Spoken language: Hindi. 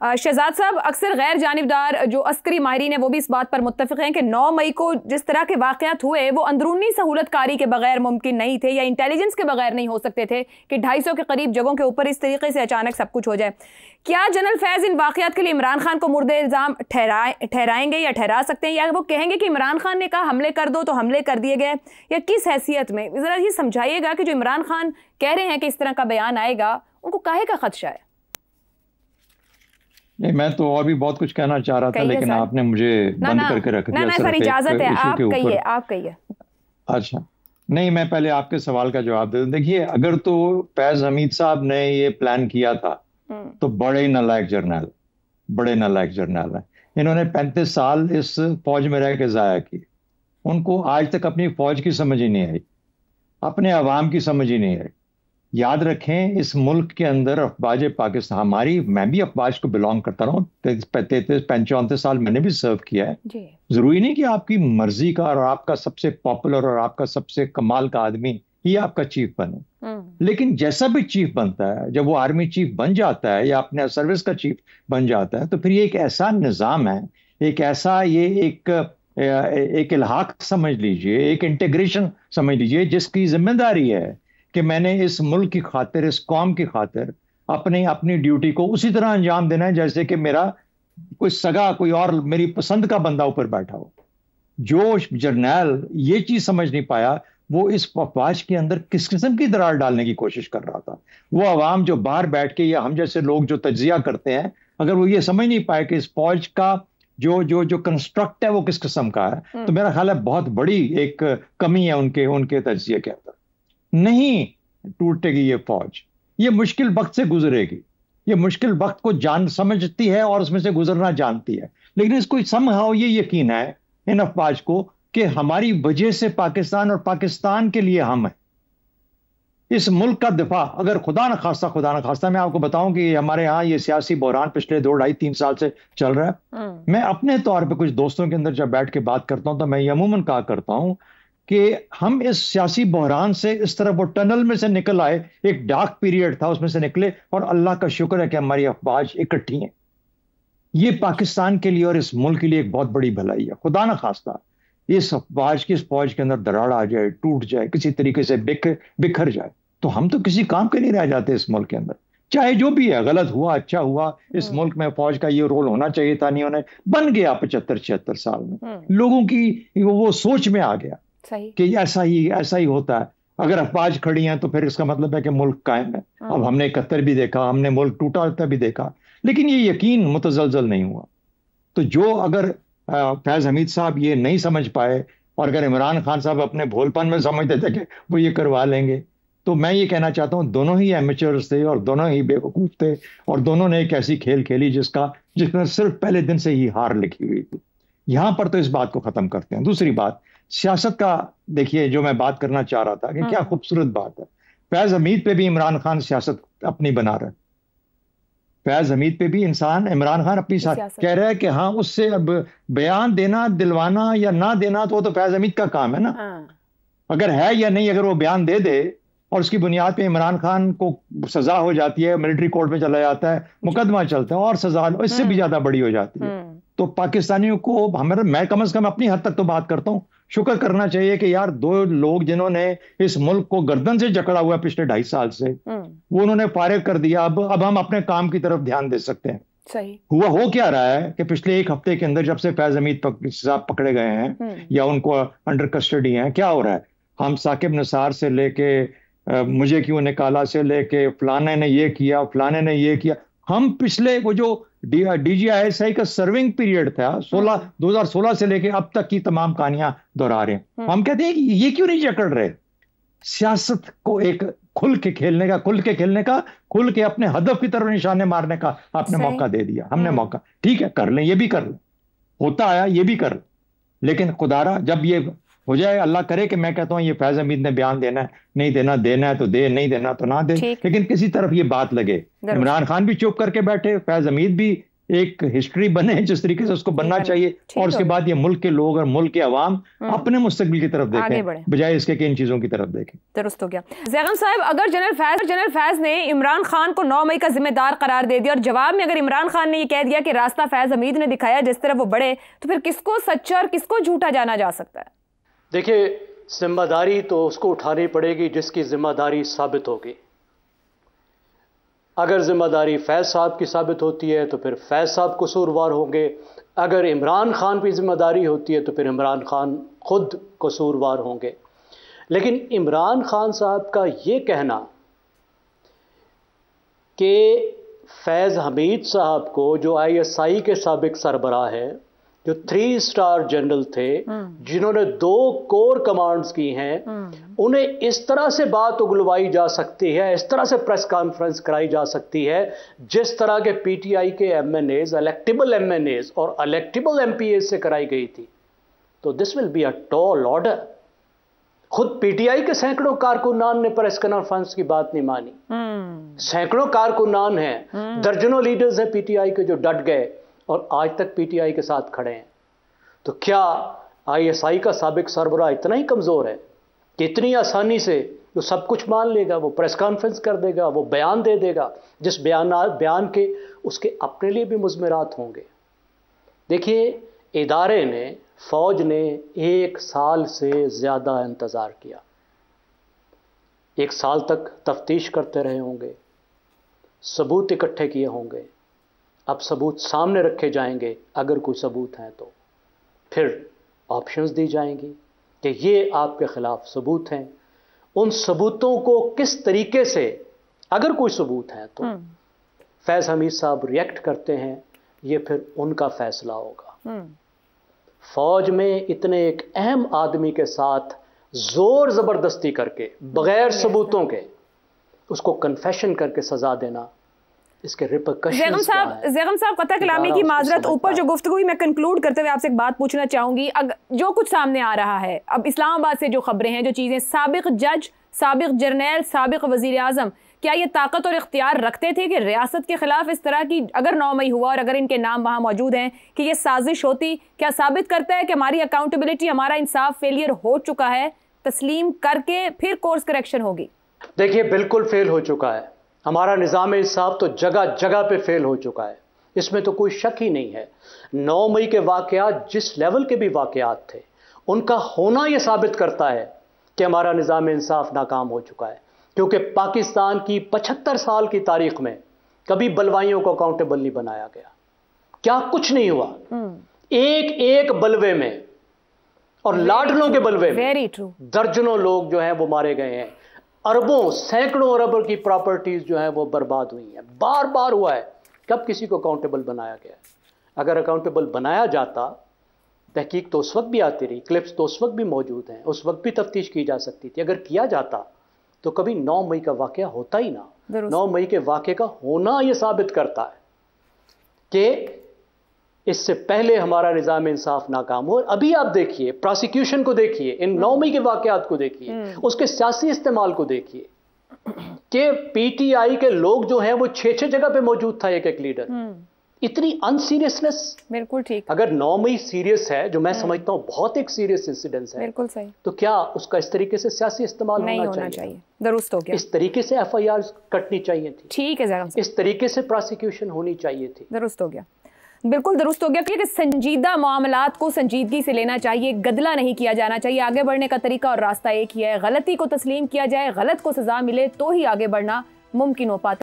शहजाद साहब, अक्सर गैर जानिबदार जो अस्करी माहिरीन है वो भी इस बात पर मुत्तफिक हैं कि 9 मई को जिस तरह के वाक़यात हुए वो अंदरूनी सहूलतकारी के बगैर मुमकिन नहीं थे या इंटेलिजेंस के बगैर नहीं हो सकते थे कि 250 के करीब जगहों के ऊपर इस तरीके से अचानक सब कुछ हो जाए। क्या जनरल फैज़ इन वाक़यात के लिए इमरान खान को मुर्दे इल्ज़ाम ठहराएंगे या ठहरा सकते हैं, या वो कहेंगे कि इमरान खान ने कहा हमले कर दो तो हमले कर दिए गए, या किस हैसियत में? ज़रा ये समझाइएगा कि जो इमरान खान कह रहे हैं कि इस तरह का बयान आएगा, उनको काहे का खदशा है? नहीं, मैं तो और भी बहुत कुछ कहना चाह रहा था, लेकिन आपने मुझे बंद करके रख दिया। सर इजाजत है, आप कहिए, आप कहिए। अच्छा, नहीं, मैं पहले आपके सवाल का जवाब दे दूं। देखिए, अगर तो फैज हमीद साहब ने ये प्लान किया था तो बड़े नालायक जर्नल है। इन्होंने 35 साल इस फौज में रह के जाया किए। उनको आज तक अपनी फौज की समझ ही नहीं आई, अपने अवाम की समझ ही नहीं आई। याद रखें, इस मुल्क के अंदर अफवाज पाकिस्तान, मैं भी अफवाज को बिलोंग करता रहा हूँ, 33-34 साल मैंने भी सर्व किया है। जरूरी नहीं कि आपकी मर्जी का और आपका सबसे पॉपुलर और आपका सबसे कमाल का आदमी ही आपका चीफ बने, लेकिन जैसा भी चीफ बनता है, जब वो आर्मी चीफ बन जाता है या अपने सर्विस का चीफ बन जाता है, तो फिर ये एक ऐसा निज़ाम है, एक ऐसा एक इल्हाक समझ लीजिए, एक इंटीग्रेशन समझ लीजिए, जिसकी जिम्मेदारी है कि मैंने इस मुल्क की खातिर, इस कौम की खातिर अपनी ड्यूटी को उसी तरह अंजाम देना है जैसे कि मेरा कोई सगा, कोई और मेरी पसंद का बंदा ऊपर बैठा हो। जो जर्नैल ये चीज समझ नहीं पाया, वो इस अफवाज के अंदर किस किस्म की दरार डालने की कोशिश कर रहा था। वो अवाम जो बाहर बैठ के या हम जैसे लोग जो तज्जिया करते हैं, अगर वो ये समझ नहीं पाए कि इस फौज का जो कंस्ट्रक्ट है वो किस किस्म का है, तो मेरा ख्याल है बहुत बड़ी एक कमी है उनके तज्जिए के अंदर। नहीं टूटेगी ये फौज, ये मुश्किल वक्त से गुजरेगी, ये मुश्किल वक्त को समझती है और उसमें से गुजरना जानती है, लेकिन इसको समहाउ ये यकीन है इन अफवाज को कि हमारी वजह से पाकिस्तान और पाकिस्तान के लिए हम हैं। इस मुल्क का दिफा, अगर खुदा न खास्ता मैं आपको बताऊं कि हमारे यहाँ ये सियासी बहरान पिछले 2-2.5-3 साल से चल रहा है। मैं अपने तौर पे कुछ दोस्तों के अंदर जब बैठ के बात करता हूं तो मैं अमूमन कहा करता हूं कि हम इस सियासी बहरान से इस तरह वो टनल में से निकल आए, एक डार्क पीरियड था, उसमें से निकले, और अल्लाह का शुक्र है कि हमारी अफवाज इकट्ठी हैं। ये पाकिस्तान के लिए और इस मुल्क के लिए एक बहुत बड़ी भलाई है। खुदा ना खास्ता इस अफवाज की, इस फौज के अंदर दरार आ जाए, टूट जाए, किसी तरीके से बिखर जाए, तो हम तो किसी काम के नहीं रह जाते इस मुल्क के अंदर। चाहे जो भी है, गलत हुआ अच्छा हुआ, इस मुल्क में फौज का ये रोल होना चाहिए था, नहीं होने, बन गया 75-76 साल में। लोगों की वो सोच में आ गया कि ऐसा ही होता है। अगर अफवाज खड़ी हैं तो फिर इसका मतलब है कि मुल्क कायम है। अब हमने 71 भी देखा, हमने मुल्क टूटा भी देखा, लेकिन ये यकीन मुतजलजल नहीं हुआ। तो जो अगर फैज हमीद साहब ये नहीं समझ पाए, और अगर इमरान खान साहब अपने भोलपन में समझते थे कि वो ये करवा लेंगे, तो मैं ये कहना चाहता हूं दोनों ही एमेचर्स थे और दोनों ही बेवकूफ थे, और दोनों ने एक ऐसी खेल खेली जिसमें सिर्फ पहले दिन से ही हार लिखी हुई थी। यहां पर तो इस बात को खत्म करते हैं। दूसरी बात, सियासत का देखिए, जो मैं बात करना चाह रहा था कि क्या खूबसूरत बात है, फैज हमीद पे भी इमरान खान सियासत अपनी बना रहे। फैज हमीद पे भी इमरान खान अपनी कह रहा है कि हाँ, उससे अब बयान देना, दिलवाना या ना देना तो वो तो फैज हमीद का काम है ना। अगर है या नहीं, अगर वो बयान दे दे और उसकी बुनियाद पे इमरान खान को सजा हो जाती है, मिलिट्री कोर्ट में चला जाता है, मुकदमा चलता है और सजा इससे भी ज्यादा बड़ी हो जाती है, तो पाकिस्तानियों को मैं कम से कम अपनी हद तक तो बात करता हूँ, शुक्र करना चाहिए कि यार 2 लोग जिन्होंने इस मुल्क को गर्दन से जकड़ा हुआ पिछले 2.5 साल से, वो उन्होंने फारिग कर दिया। अब हम अपने काम की तरफ ध्यान दे सकते हैं। सही हो क्या रहा है कि पिछले 1 हफ्ते के अंदर जब से फैज हमीद साहब पकड़े गए हैं या उनको अंडर कस्टडी हैं, क्या हो रहा है? हम साकिब निसार से लेके मुझे क्यों निकाला से लेके फलाने ने ये किया, फलाने ने ये किया, हम पिछले वो जो DGISI का सर्विंग पीरियड था 2016 से लेके अब तक की तमाम कहानियां दोहरा रहे हैं। हम कहते हैं कि ये क्यों नहीं जकड़ रहे? सियासत को एक खुल के खेलने का, खुल के अपने हदफ की तरफ निशाने मारने का आपने मौका दे दिया। हमने मौका, ठीक है, कर लें, ये भी कर लें, होता आया ये भी कर लें, लेकिन खुदारा जब ये हो जाए, अल्लाह करे कि मैं कहता हूं ये फैज हमीद ने बयान देना है, नहीं देना है तो दे, नहीं देना तो ना दे, लेकिन किसी तरफ ये बात लगे। इमरान खान भी चुप करके बैठे, फैज हमीद भी एक हिस्ट्री बने जिस तरीके से उसको बनना चाहिए, और उसके बाद ये मुल्क के लोग और मुल्क के अवाम अपने मुस्तकबिल की तरफ देखें बजाय इसके कि इन चीजों की तरफ देखें। दुरुस्त हो गया। ज़ैगम साहब, अगर जनरल फैज ने इमरान खान को 9 मई का जिम्मेदार करार दे दिया और जवाब में अगर इमरान खान ने ये कह दिया कि रास्ता फैज हमीद ने दिखाया जिस तरफ वो बढ़े, तो फिर किसको सच्चा और किसको झूठा जाना जा सकता है? देखिए, जिम्मेदारी तो उसको उठानी पड़ेगी जिसकी जिम्मेदारी साबित होगी। अगर जिम्मेदारी फैज़ साहब की साबित होती है तो फिर फैज़ साहब कसूरवार होंगे। अगर इमरान खान की जिम्मेदारी होती है तो फिर इमरान खान खुद कसूरवार होंगे। लेकिन इमरान खान साहब का ये कहना कि फैज़ हमीद साहब को, जो ISI के साबिक सरबराह है, जो 3 स्टार जनरल थे, जिन्होंने 2 कोर कमांड्स की हैं, उन्हें इस तरह से बात उगलवाई जा सकती है, इस तरह से प्रेस कॉन्फ्रेंस कराई जा सकती है जिस तरह के PTI के MNAs, इलेक्टेबल MNAs और इलेक्टेबल MPAs से कराई गई थी। तो this will be a tall order. खुद PTI के सैकड़ों कारकुनान ने प्रेस कॉन्फ्रेंस की बात नहीं मानी। सैकड़ों कारकुनान हैं, दर्जनों लीडर्स हैं PTI के जो डट गए और आज तक PTI के साथ खड़े हैं। तो क्या ISI का साबिक सरबराह इतना ही कमज़ोर है कि इतनी आसानी से वो सब कुछ मान लेगा, वो प्रेस कॉन्फ्रेंस कर देगा, वो बयान दे देगा जिस बयान के उसके अपने लिए भी मुज़मरात होंगे? देखिए, इदारे ने, फ़ौज ने 1 साल से ज़्यादा इंतज़ार किया। 1 साल तक तफ्तीश करते रहे होंगे, सबूत इकट्ठे किए होंगे। अब सबूत सामने रखे जाएंगे, अगर कोई सबूत हैं तो फिर ऑप्शंस दी जाएंगी कि ये आपके ख़िलाफ़ सबूत हैं। उन सबूतों को किस तरीके से, अगर कोई सबूत हैं तो फैज़ हमीद साहब रिएक्ट करते हैं, ये फिर उनका फ़ैसला होगा। फ़ौज में इतने एक अहम आदमी के साथ ज़ोर ज़बरदस्ती करके, बग़ैर सबूतों के उसको कन्फेशन करके सज़ा देना, इसके रिपरकशंस क्या हैं? ज़ैगम साहब, क़तः कलामी की माजरत, ऊपर जो गुफ्तगू मैं कंक्लूड करते हुए आपसे एक बात पूछना चाहूँगी। जो कुछ सामने आ रहा है अब, इस्लामाबाद से जो खबरें हैं, जो चीज़ें, साबिक जज, साबिक जर्नैल, साबिक वज़ीर आज़म, क्या ये ताकत और इख्तियार रखते थे कि रियासत के ख़िलाफ़ इस तरह की, अगर 9 मई हुआ और अगर इनके नाम वहाँ मौजूद हैं, कि ये साजिश होती? क्या साबित करता है कि हमारी अकाउंटेबिलिटी, हमारा इंसाफ फेलियर हो चुका है, तस्लीम करके फिर कोर्स करेक्शन होगी? देखिए, बिल्कुल फेल हो चुका है। हमारा निज़ाम इंसाफ तो जगह जगह पे फेल हो चुका है, इसमें तो कोई शक ही नहीं है। 9 मई के वाक़यात जिस लेवल के भी वाक़यात थे, उनका होना यह साबित करता है कि हमारा निज़ाम इंसाफ नाकाम हो चुका है। क्योंकि पाकिस्तान की 75 साल की तारीख में कभी बलवाइयों को अकाउंटेबल नहीं बनाया गया। क्या कुछ नहीं हुआ, एक एक बलवे में और लाडलों के बलवे में दर्जनों लोग जो हैं वो मारे गए हैं। अरबों, सैकड़ों अरब की प्रॉपर्टीज जो हैं वो बर्बाद हुई हैं। बार बार हुआ है। कब किसी को अकाउंटेबल बनाया गया? अगर अकाउंटेबल बनाया जाता, तहकीक तो उस वक्त भी आती रही, क्लिप्स तो उस वक्त भी मौजूद हैं, उस वक्त भी तफ्तीश की जा सकती थी। अगर किया जाता तो कभी 9 मई का वाक़या होता ही ना। 9 मई के वाक़े का होना यह साबित करता है कि इससे पहले हमारा निज़ाम इंसाफ नाकाम हो। अभी आप देखिए, प्रोसिक्यूशन को देखिए, इन 9 मई के वाक़यात को देखिए, उसके सियासी इस्तेमाल को देखिए कि PTI के लोग जो हैं वो 6-6 जगह पे मौजूद था, एक एक लीडर। इतनी अनसीरियसनेस। बिल्कुल ठीक। अगर 9 मई सीरियस है, जो मैं समझता हूँ बहुत एक सीरियस इंसिडेंस है, बिल्कुल सही, तो क्या उसका इस तरीके से सियासी इस्तेमाल होना चाहिए? दुरुस्त हो गया। इस तरीके से FIR कटनी चाहिए थी। ठीक है, इस तरीके से प्रोसिक्यूशन होनी चाहिए थी। दुरुस्त हो गया, बिल्कुल दुरुस्त हो गया कि संजीदा मामलात को संजीदगी से लेना चाहिए, गदला नहीं किया जाना चाहिए। आगे बढ़ने का तरीका और रास्ता एक ही है, गलती को तस्लीम किया जाए, गलत को सजा मिले तो ही आगे बढ़ना मुमकिन हो पाता है।